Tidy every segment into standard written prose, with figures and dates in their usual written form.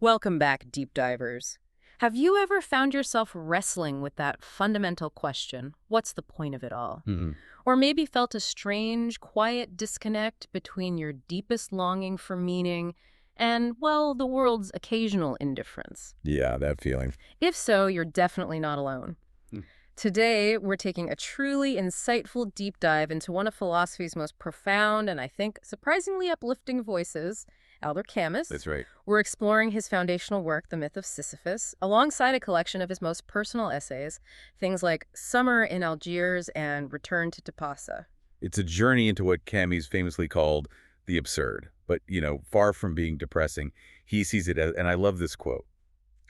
Welcome back, deep divers. Have you ever found yourself wrestling with that fundamental question, what's the point of it all? Mm-mm. Or maybe felt a strange, quiet disconnect between your deepest longing for meaning and, well, the world's occasional indifference? Yeah, that feeling. If so, you're definitely not alone. Hmm. Today, we're taking a truly insightful deep dive into one of philosophy's most profound and, I think, surprisingly uplifting voices, Albert Camus. That's right. We're exploring his foundational work, The Myth of Sisyphus, alongside a collection of his most personal essays, things like Summer in Algiers and Return to Tipasa. It's a journey into what Camus famously called the absurd. But, far from being depressing, he sees it as, and I love this quote,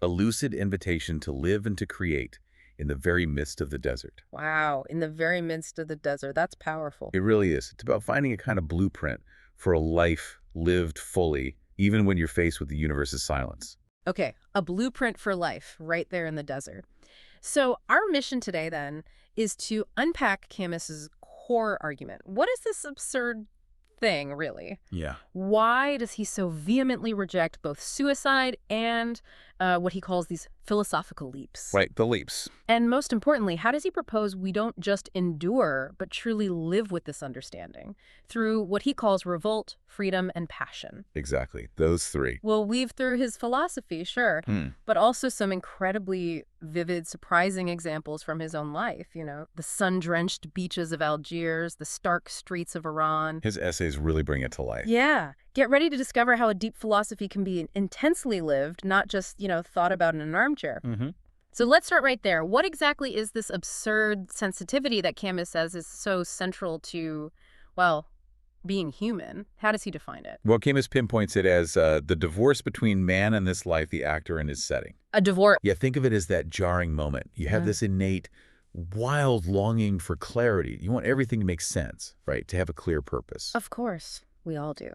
a lucid invitation to live and to create in the very midst of the desert. Wow, in the very midst of the desert. That's powerful. It really is. It's about finding a kind of blueprint for a life lived fully, even when you're faced with the universe's silence. Okay, a blueprint for life right there in the desert. So our mission today, then, is to unpack Camus's core argument. What is this absurd thing, really? Yeah. Why does he so vehemently reject both suicide and what he calls these philosophical leaps? Right, the leaps. And most importantly, how does he propose we don't just endure, but truly live with this understanding through what he calls revolt, freedom, and passion? Exactly. Those three. We'll weave through his philosophy, sure, Hmm. but also some incredibly vivid, surprising examples from his own life, the sun-drenched beaches of Algiers, the stark streets of Iran. His essays really bring it to life. Yeah. Get ready to discover how a deep philosophy can be intensely lived, not just, thought about in an armchair. Mm-hmm. So let's start right there. What exactly is this absurd sensitivity that Camus says is so central to, well, being human? How does he define it? Well, Camus pinpoints it as the divorce between man and this life, the actor and his setting. A divorce. Yeah, think of it as that jarring moment. You have this innate, wild longing for clarity. You want everything to make sense, right? To have a clear purpose. Of course, we all do.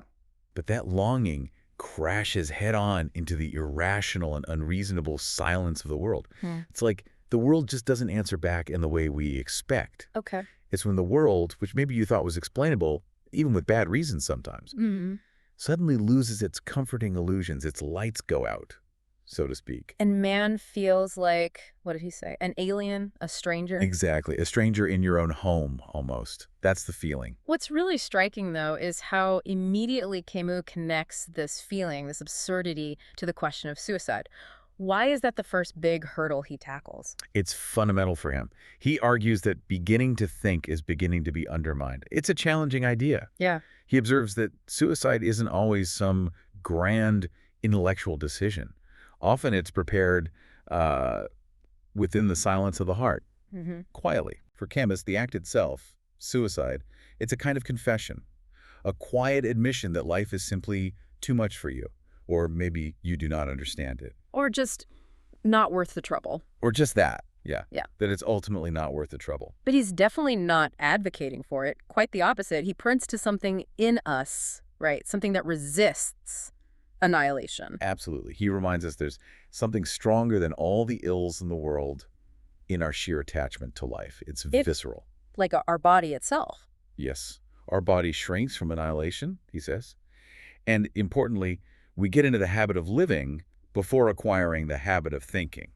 But that longing crashes head-on into the irrational and unreasonable silence of the world. It's like the world just doesn't answer back in the way we expect. Okay. It's when the world, which maybe you thought was explainable, even with bad reasons sometimes, suddenly loses its comforting illusions. Its lights go out, so to speak. And man feels like, what did he say? An alien, a stranger? Exactly. A stranger in your own home, almost. That's the feeling. What's really striking, though, is how immediately Camus connects this feeling, this absurdity, to the question of suicide. Why is that the first big hurdle he tackles? It's fundamental for him. He argues that beginning to think is beginning to be undermined. It's a challenging idea. Yeah. He observes that suicide isn't always some grand intellectual decision. Often it's prepared within the silence of the heart, quietly. For Camus, the act itself, suicide, it's a kind of confession, a quiet admission that life is simply too much for you, or maybe you do not understand it. Or just not worth the trouble. Or just that, yeah. Yeah. That it's ultimately not worth the trouble. But he's definitely not advocating for it. Quite the opposite. He points to something in us, right? Something that resists annihilation. Absolutely. He reminds us there's something stronger than all the ills in the world in our sheer attachment to life. It's visceral. Like our body itself. Yes. Our body shrinks from annihilation, he says. And importantly, we get into the habit of living before acquiring the habit of thinking.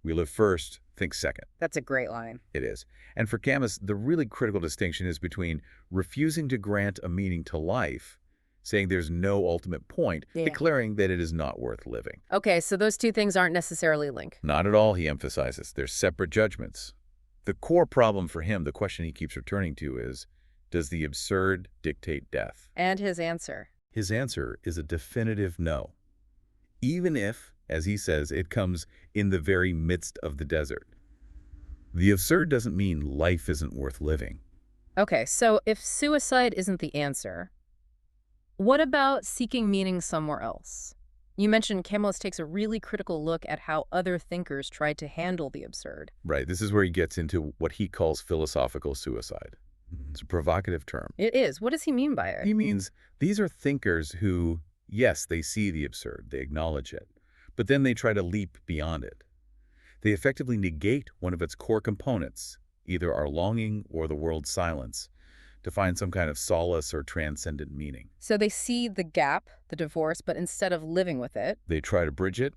We live first, think second. That's a great line. It is. And for Camus, the really critical distinction is between refusing to grant a meaning to life, saying there's no ultimate point, declaring that it is not worth living. Okay, so those two things aren't necessarily linked. Not at all, he emphasizes. They're separate judgments. The core problem for him, the question he keeps returning to is, does the absurd dictate death? And his answer? His answer is a definitive no. Even if, as he says, it comes in the very midst of the desert. The absurd doesn't mean life isn't worth living. Okay, so if suicide isn't the answer, what about seeking meaning somewhere else? You mentioned Camus takes a really critical look at how other thinkers tried to handle the absurd. Right, this is where he gets into what he calls philosophical suicide. It's a provocative term. It is. What does he mean by it? He means these are thinkers who, yes, they see the absurd, they acknowledge it, but then they try to leap beyond it. They effectively negate one of its core components, either our longing or the world's silence, to find some kind of solace or transcendent meaning. So they see the gap, the divorce, but instead of living with it. They try to bridge it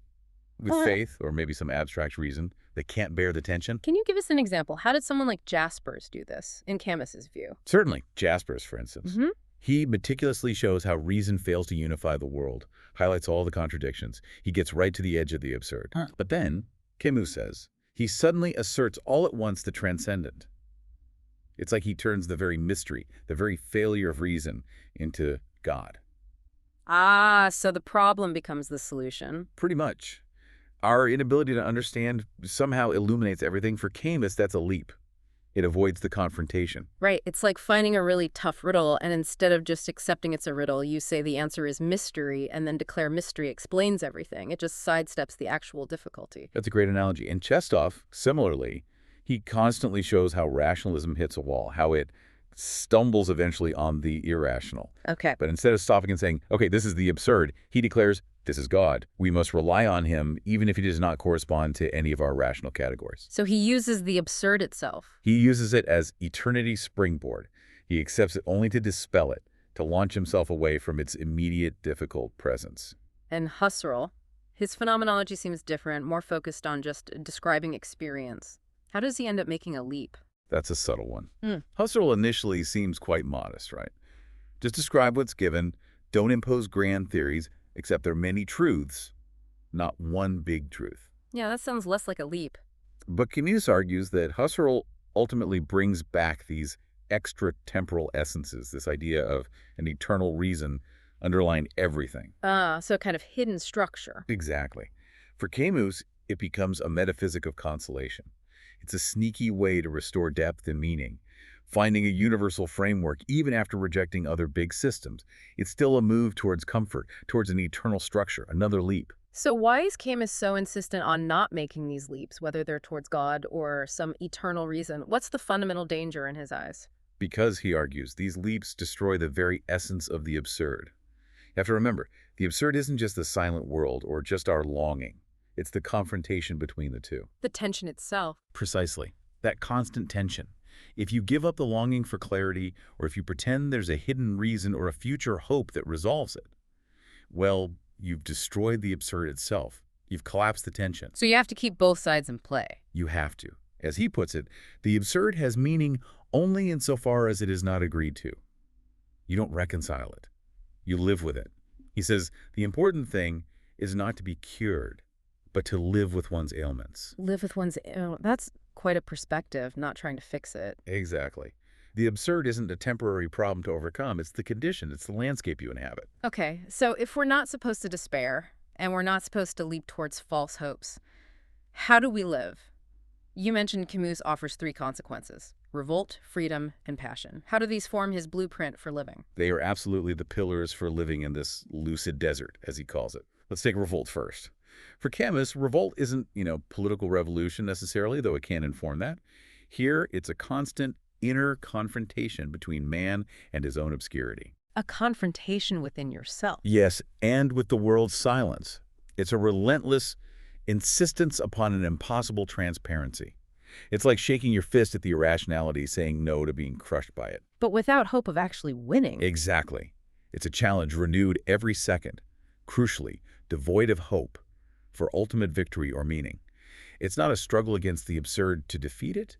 with Uh, faith or maybe some abstract reason. They can't bear the tension. Can you give us an example? How did someone like Jaspers do this, in Camus's view? Certainly, Jaspers, for instance. Mm-hmm. He meticulously shows how reason fails to unify the world, highlights all the contradictions. He gets right to the edge of the absurd. But then, Camus says, he suddenly asserts all at once the transcendent. It's like he turns the very mystery, the very failure of reason, into God. Ah, so the problem becomes the solution. Pretty much. Our inability to understand somehow illuminates everything. For Camus, that's a leap. It avoids the confrontation. Right. It's like finding a really tough riddle, and instead of just accepting it's a riddle, you say the answer is mystery, and then declare mystery explains everything. It just sidesteps the actual difficulty. That's a great analogy. And Chestov, similarly, he constantly shows how rationalism hits a wall, how it stumbles eventually on the irrational. Okay. But instead of stopping and saying, okay, this is the absurd, he declares, this is God. We must rely on him even if he does not correspond to any of our rational categories. So he uses the absurd itself. He uses it as eternity's springboard. He accepts it only to dispel it, to launch himself away from its immediate, difficult presence. And Husserl, his phenomenology seems different, more focused on just describing experience. How does he end up making a leap? That's a subtle one. Mm. Husserl initially seems quite modest, right? Just describe what's given, don't impose grand theories, except there are many truths, not one big truth. Yeah, that sounds less like a leap. But Camus argues that Husserl ultimately brings back these extra-temporal essences, this idea of an eternal reason underlying everything. So kind of hidden structure. Exactly. For Camus, it becomes a metaphysic of consolation. It's a sneaky way to restore depth and meaning, finding a universal framework even after rejecting other big systems. It's still a move towards comfort, towards an eternal structure, another leap. So why is Camus so insistent on not making these leaps, whether they're towards God or some eternal reason? What's the fundamental danger in his eyes? Because, he argues, these leaps destroy the very essence of the absurd. You have to remember, the absurd isn't just the silent world or just our longing. It's the confrontation between the two. The tension itself. Precisely. That constant tension. If you give up the longing for clarity, or if you pretend there's a hidden reason or a future hope that resolves it, well, you've destroyed the absurd itself. You've collapsed the tension. So you have to keep both sides in play. You have to. As he puts it, the absurd has meaning only insofar as it is not agreed to. You don't reconcile it. You live with it. He says, the important thing is not to be cured, but to live with one's ailments. Live with one's... that's quite a perspective, not trying to fix it. Exactly. The absurd isn't a temporary problem to overcome. It's the condition. It's the landscape you inhabit. Okay, so if we're not supposed to despair, and we're not supposed to leap towards false hopes, how do we live? You mentioned Camus offers 3 consequences: revolt, freedom, and passion. How do these form his blueprint for living? They are absolutely the pillars for living in this lucid desert, as he calls it. Let's take revolt first. For Camus, revolt isn't, political revolution necessarily, though it can inform that. Here, it's a constant inner confrontation between man and his own obscurity. A confrontation within yourself. Yes, and with the world's silence. It's a relentless insistence upon an impossible transparency. It's like shaking your fist at the irrationality, saying no to being crushed by it. But without hope of actually winning. Exactly. It's a challenge renewed every second, crucially, devoid of hope for ultimate victory or meaning. It's not a struggle against the absurd to defeat it,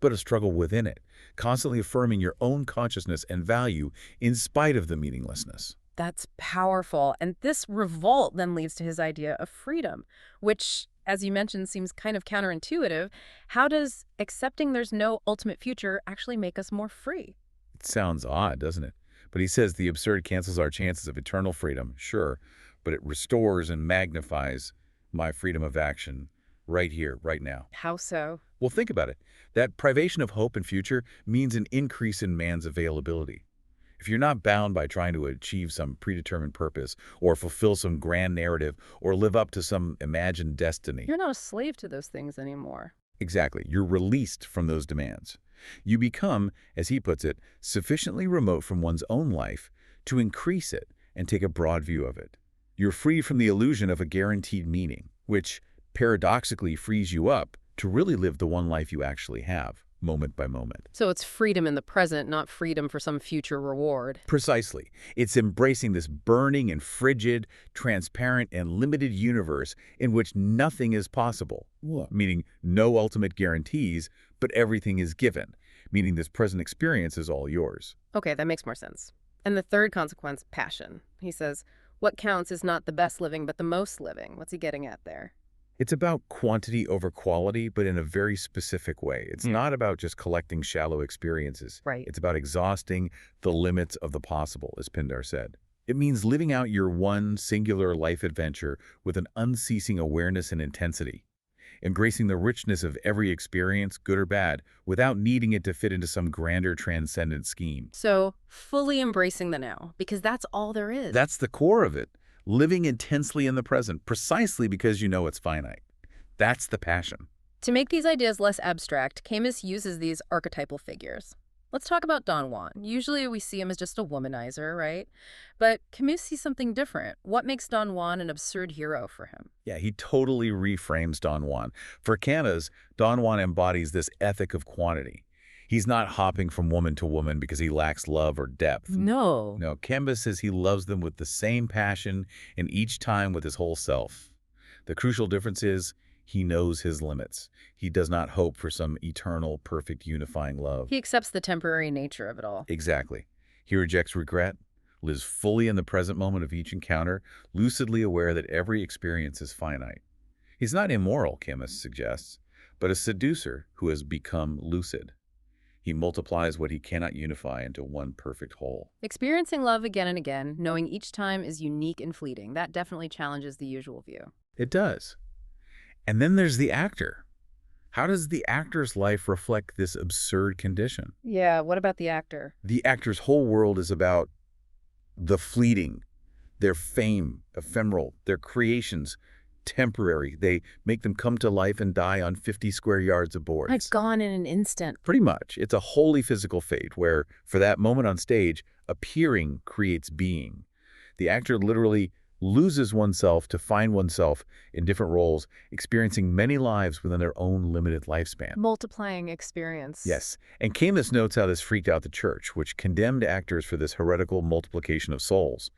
but a struggle within it, constantly affirming your own consciousness and value in spite of the meaninglessness. That's powerful. And this revolt then leads to his idea of freedom, which, as you mentioned, seems kind of counterintuitive. How does accepting there's no ultimate future actually make us more free? It sounds odd, doesn't it? But he says the absurd cancels our chances of eternal freedom, sure, but it restores and magnifies my freedom of action right here, right now. How so? Well, think about it. That privation of hope and future means an increase in man's availability. If you're not bound by trying to achieve some predetermined purpose or fulfill some grand narrative or live up to some imagined destiny. You're not a slave to those things anymore. Exactly. You're released from those demands. You become, as he puts it, sufficiently remote from one's own life to increase it and take a broad view of it. You're free from the illusion of a guaranteed meaning, which paradoxically frees you up to really live the one life you actually have. moment by moment. So it's freedom in the present, not freedom for some future reward. Precisely. It's embracing this burning and frigid, transparent and limited universe in which nothing is possible, meaning no ultimate guarantees, but everything is given, meaning this present experience is all yours. Okay, that makes more sense. And the third consequence, passion. He says, what counts is not the best living, but the most living. What's he getting at there? It's about quantity over quality, but in a very specific way. It's not about just collecting shallow experiences. Right. It's about exhausting the limits of the possible, as Pindar said. It means living out your one singular life adventure with an unceasing awareness and intensity, embracing the richness of every experience, good or bad, without needing it to fit into some grander transcendent scheme. So fully embracing the now, because that's all there is. That's the core of it. Living intensely in the present, precisely because you know it's finite. That's the passion. To make these ideas less abstract, Camus uses these archetypal figures. Let's talk about Don Juan. Usually we see him as just a womanizer, right? But Camus sees something different. What makes Don Juan an absurd hero for him? Yeah, he totally reframes Don Juan. For Camus, Don Juan embodies this ethic of quantity. He's not hopping from woman to woman because he lacks love or depth. No. No, Camus says he loves them with the same passion and each time with his whole self. The crucial difference is he knows his limits. He does not hope for some eternal, perfect, unifying love. He accepts the temporary nature of it all. Exactly. He rejects regret, lives fully in the present moment of each encounter, lucidly aware that every experience is finite. He's not immoral, Camus suggests, but a seducer who has become lucid. He multiplies what he cannot unify into one perfect whole. Experiencing love again and again, knowing each time is unique and fleeting, that definitely challenges the usual view. It does. And then there's the actor. How does the actor's life reflect this absurd condition? Yeah, what about the actor? The actor's whole world is about the fleeting, their fame, ephemeral, their creations, temporary. They make them come to life and die on 50 square yards of boards. Like gone in an instant. Pretty much. It's a wholly physical fate where, for that moment on stage, appearing creates being. The actor literally loses oneself to find oneself in different roles, experiencing many lives within their own limited lifespan. Multiplying experience. Yes, and Camus notes how this freaked out the church, which condemned actors for this heretical multiplication of souls.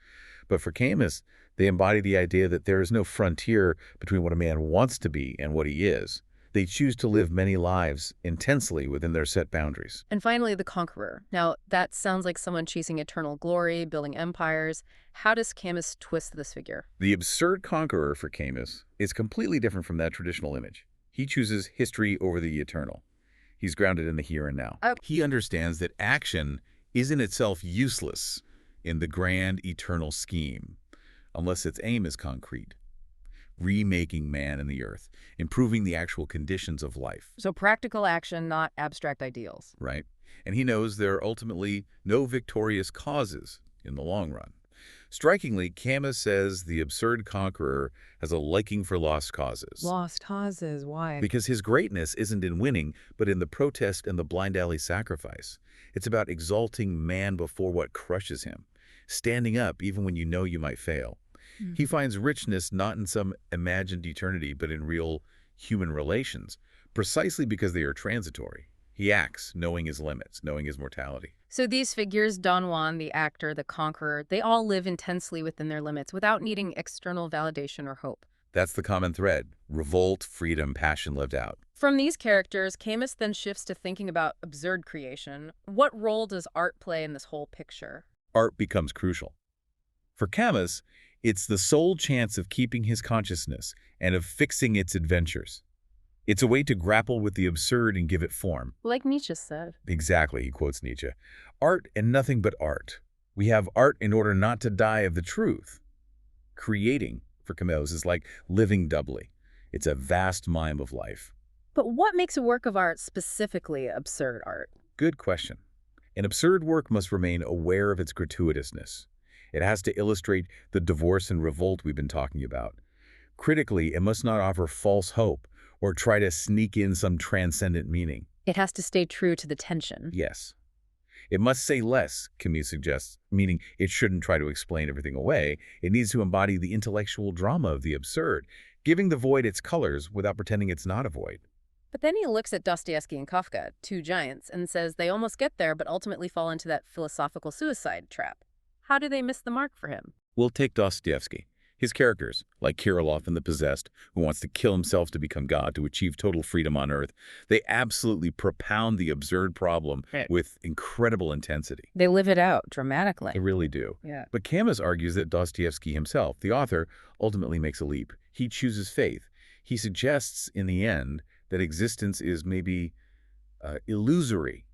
But for Camus, they embody the idea that there is no frontier between what a man wants to be and what he is. They choose to live many lives intensely within their set boundaries. And finally, the conqueror. Now, that sounds like someone chasing eternal glory, building empires. How does Camus twist this figure? The absurd conqueror for Camus is completely different from that traditional image. He chooses history over the eternal. He's grounded in the here and now. He understands that action is in itself useless in the grand eternal scheme, unless its aim is concrete. Remaking man and the earth, improving the actual conditions of life. So practical action, not abstract ideals. Right. And he knows there are ultimately no victorious causes in the long run. Strikingly, Camus says the absurd conqueror has a liking for lost causes. Lost causes, why? Because his greatness isn't in winning, but in the protest and the blind alley sacrifice. It's about exalting man before what crushes him, standing up even when you know you might fail. He finds richness not in some imagined eternity, but in real human relations, precisely because they are transitory. He acts knowing his limits, knowing his mortality. So these figures, Don Juan, the actor, the conqueror, they all live intensely within their limits without needing external validation or hope. That's the common thread: revolt, freedom, passion lived out. From these characters, Camus then shifts to thinking about absurd creation. What role does art play in this whole picture? Art becomes crucial. For Camus, it's the sole chance of keeping his consciousness and of fixing its adventures. It's a way to grapple with the absurd and give it form. Like Nietzsche said. Exactly, he quotes Nietzsche. Art and nothing but art. We have art in order not to die of the truth. Creating, for Camus, is like living doubly. It's a vast mime of life. But what makes a work of art specifically absurd art? Good question. An absurd work must remain aware of its gratuitousness. It has to illustrate the divorce and revolt we've been talking about. Critically, it must not offer false hope or try to sneak in some transcendent meaning. It has to stay true to the tension. Yes. It must say less, Camus suggests, meaning it shouldn't try to explain everything away. It needs to embody the intellectual drama of the absurd, giving the void its colors without pretending it's not a void. But then he looks at Dostoevsky and Kafka, two giants, and says they almost get there but ultimately fall into that philosophical suicide trap. How do they miss the mark for him? We'll take Dostoevsky. His characters, like Kirillov in The Possessed, who wants to kill himself to become God, to achieve total freedom on Earth, they absolutely propound the absurd problem with incredible intensity. They live it out dramatically. They really do. Yeah. But Camus argues that Dostoevsky himself, the author, ultimately makes a leap. He chooses faith. He suggests, in the end, that existence is maybe illusory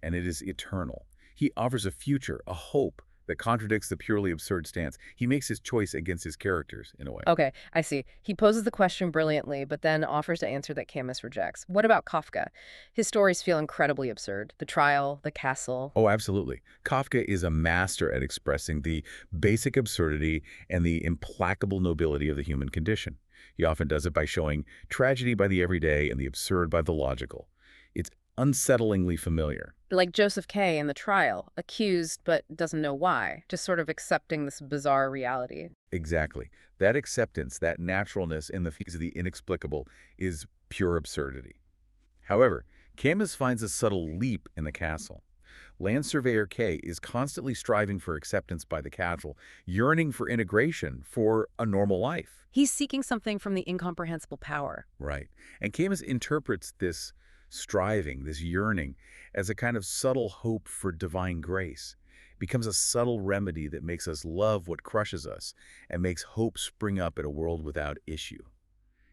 and it is eternal. He offers a future, a hope, that contradicts the purely absurd stance. He makes his choice against his characters, in a way. Okay, I see. He poses the question brilliantly, but then offers an answer that Camus rejects. What about Kafka? His stories feel incredibly absurd. The trial, the castle. Oh, absolutely. Kafka is a master at expressing the basic absurdity and the implacable nobility of the human condition. He often does it by showing tragedy by the everyday and the absurd by the logical. It's unsettlingly familiar. Like Joseph K. in The Trial, accused but doesn't know why, just sort of accepting this bizarre reality. Exactly. That acceptance, that naturalness in the face of the inexplicable is pure absurdity. However, Camus finds a subtle leap in the castle. Land Surveyor K is constantly striving for acceptance by the castle, yearning for integration, for a normal life. He's seeking something from the incomprehensible power. Right. And Camus interprets this striving, this yearning, as a kind of subtle hope for divine grace. It becomes a subtle remedy that makes us love what crushes us and makes hope spring up in a world without issue.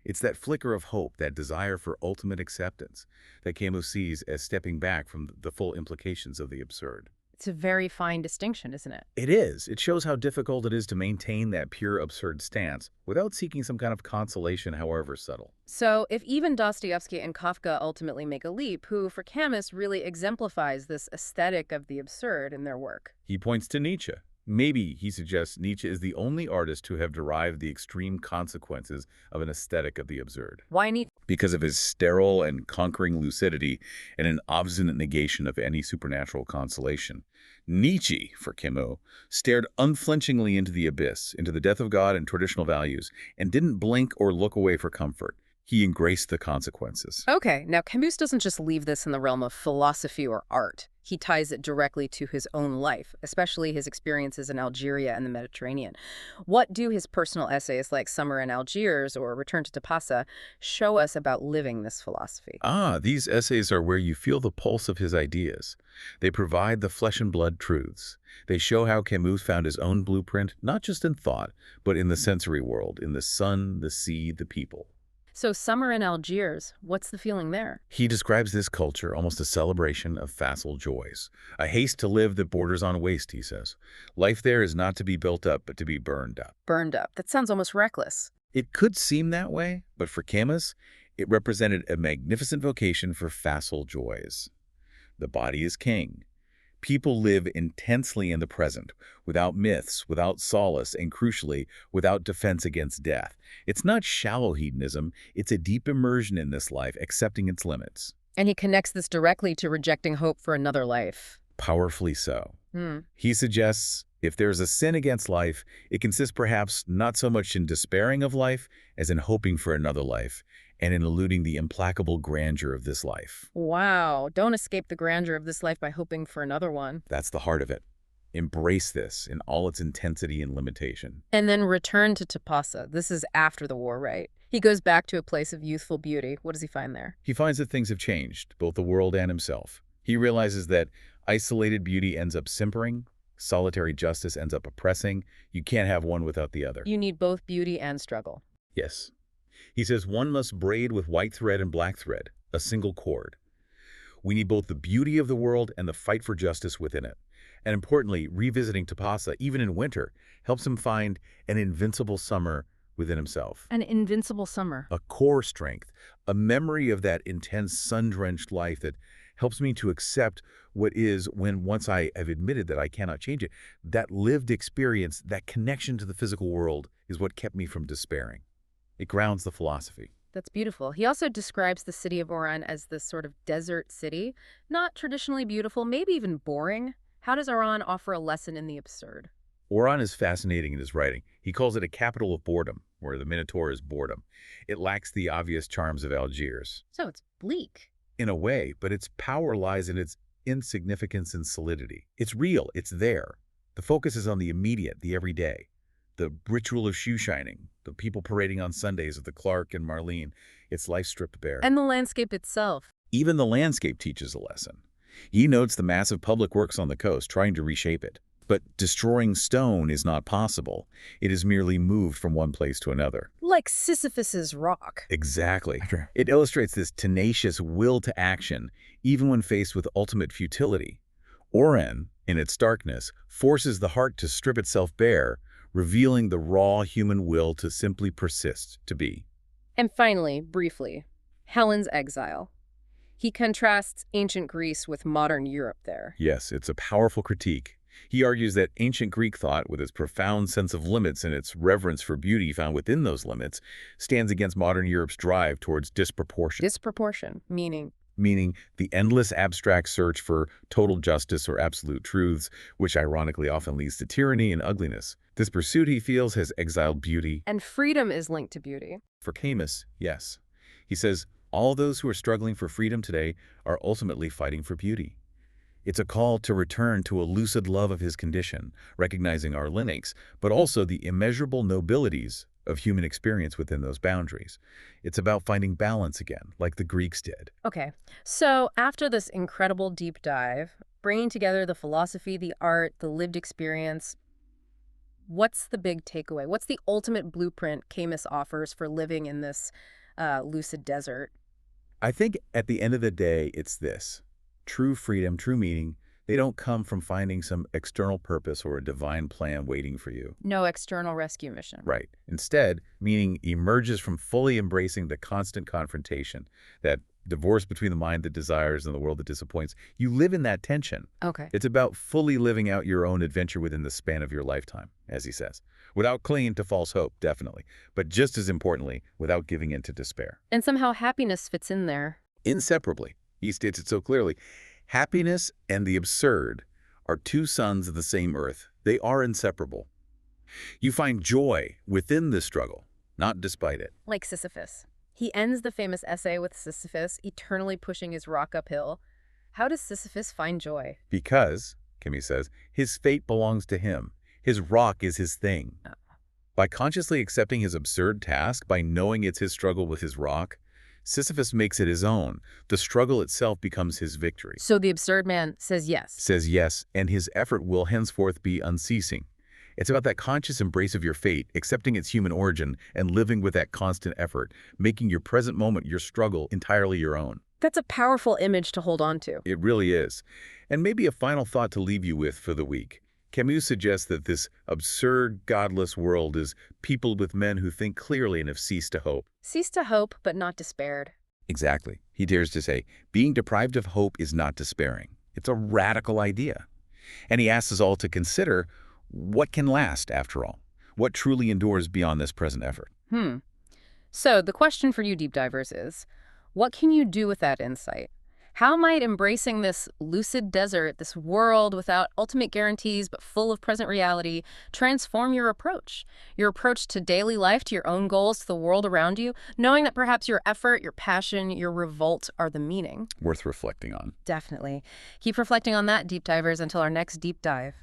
It's that flicker of hope, that desire for ultimate acceptance, that Camus sees as stepping back from the full implications of the absurd. It's a very fine distinction, isn't it? It is. It shows how difficult it is to maintain that pure absurd stance without seeking some kind of consolation, however subtle. So, if even Dostoevsky and Kafka ultimately make a leap, who, for Camus, really exemplifies this aesthetic of the absurd in their work? He points to Nietzsche. Maybe, he suggests, Nietzsche is the only artist to have derived the extreme consequences of an aesthetic of the absurd. Why Nietzsche? Because of his sterile and conquering lucidity and an obstinate negation of any supernatural consolation. Nietzsche, for Camus, stared unflinchingly into the abyss, into the death of God and traditional values, and didn't blink or look away for comfort. He embraced the consequences. Okay, now Camus doesn't just leave this in the realm of philosophy or art. He ties it directly to his own life, especially his experiences in Algeria and the Mediterranean. What do his personal essays like Summer in Algiers or Return to Tapasa show us about living this philosophy? These essays are where you feel the pulse of his ideas. They provide the flesh and blood truths. They show how Camus found his own blueprint, not just in thought, but in the sensory world, in the sun, the sea, the people. So Summer in Algiers, what's the feeling there? He describes this culture almost a celebration of facile joys. A haste to live that borders on waste, he says. Life there is not to be built up, but to be burned up. Burned up. That sounds almost reckless. It could seem that way, but for Camus, it represented a magnificent vocation for facile joys. The body is king. People live intensely in the present, without myths, without solace, and crucially, without defense against death. It's not shallow hedonism, it's a deep immersion in this life, accepting its limits. And he connects this directly to rejecting hope for another life. Powerfully so. He suggests if there's a sin against life, it consists perhaps not so much in despairing of life as in hoping for another life, and in eluding the implacable grandeur of this life. Wow, don't escape the grandeur of this life by hoping for another one. That's the heart of it. Embrace this in all its intensity and limitation. And then Return to Tapasa. This is after the war, right? He goes back to a place of youthful beauty. What does he find there? He finds that things have changed, both the world and himself. He realizes that isolated beauty ends up simpering, solitary justice ends up oppressing. You can't have one without the other. You need both beauty and struggle. Yes. He says one must braid with white thread and black thread, a single cord. We need both the beauty of the world and the fight for justice within it. And importantly, revisiting Tapasa, even in winter, helps him find an invincible summer within himself. An invincible summer. A core strength, a memory of that intense sun-drenched life that helps me to accept what is when once I have admitted that I cannot change it. That lived experience, that connection to the physical world is what kept me from despairing. It grounds the philosophy. That's beautiful. He also describes the city of Oran as this sort of desert city, not traditionally beautiful, maybe even boring. How does Oran offer a lesson in the absurd? Oran is fascinating in his writing. He calls it a capital of boredom, where the Minotaur is boredom. It lacks the obvious charms of Algiers. So it's bleak. In a way, but its power lies in its insignificance and solidity. It's real, it's there. The focus is on the immediate, the everyday. The ritual of shoe shining, the people parading on Sundays of the Clark and Marlene, its life stripped bare. And the landscape itself. Even the landscape teaches a lesson. He notes the massive public works on the coast, trying to reshape it. But destroying stone is not possible. It is merely moved from one place to another. Like Sisyphus's rock. Exactly. It illustrates this tenacious will to action, even when faced with ultimate futility. Oren, in its starkness, forces the heart to strip itself bare, revealing the raw human will to simply persist, to be. And finally, briefly, Helen's exile. He contrasts ancient Greece with modern Europe there. Yes, it's a powerful critique. He argues that ancient Greek thought, with its profound sense of limits and its reverence for beauty found within those limits, stands against modern Europe's drive towards disproportion. Disproportion, meaning? Meaning the endless abstract search for total justice or absolute truths, which ironically often leads to tyranny and ugliness. This pursuit, he feels, has exiled beauty. And freedom is linked to beauty. For Camus, yes. He says, all those who are struggling for freedom today are ultimately fighting for beauty. It's a call to return to a lucid love of his condition, recognizing our limits, but also the immeasurable nobilities of human experience within those boundaries. It's about finding balance again, like the Greeks did. Okay, so after this incredible deep dive, bringing together the philosophy, the art, the lived experience, what's the big takeaway? What's the ultimate blueprint Camus offers for living in this lucid desert? I think at the end of the day, it's this. True freedom, true meaning, they don't come from finding some external purpose or a divine plan waiting for you. No external rescue mission. Right. Instead, meaning emerges from fully embracing the constant confrontation, that divorce between the mind that desires and the world that disappoints. You live in that tension. Okay. It's about fully living out your own adventure within the span of your lifetime, as he says, without clinging to false hope, definitely, but just as importantly, without giving in to despair. And somehow happiness fits in there. Inseparably. He states it so clearly. Happiness and the absurd are two sons of the same earth. They are inseparable. You find joy within this struggle, not despite it. Like Sisyphus. He ends the famous essay with Sisyphus eternally pushing his rock uphill. How does Sisyphus find joy? Because, Camus says, his fate belongs to him. His rock is his thing. Oh. By consciously accepting his absurd task, by knowing it's his struggle with his rock, Sisyphus makes it his own. The struggle itself becomes his victory. So the absurd man says yes. Says yes, and his effort will henceforth be unceasing. It's about that conscious embrace of your fate, accepting its human origin, and living with that constant effort, making your present moment, your struggle, entirely your own. That's a powerful image to hold on to. It really is. And maybe a final thought to leave you with for the week. Camus suggests that this absurd, godless world is peopled with men who think clearly and have ceased to hope. Ceased to hope, but not despaired. Exactly. He dares to say, being deprived of hope is not despairing. It's a radical idea. And he asks us all to consider what can last, after all? What truly endures beyond this present effort? So the question for you deep divers is, what can you do with that insight? How might embracing this lucid desert, this world without ultimate guarantees but full of present reality, transform your approach? Your approach to daily life, to your own goals, to the world around you, knowing that perhaps your effort, your passion, your revolt are the meaning. Worth reflecting on. Definitely. Keep reflecting on that, deep divers, until our next deep dive.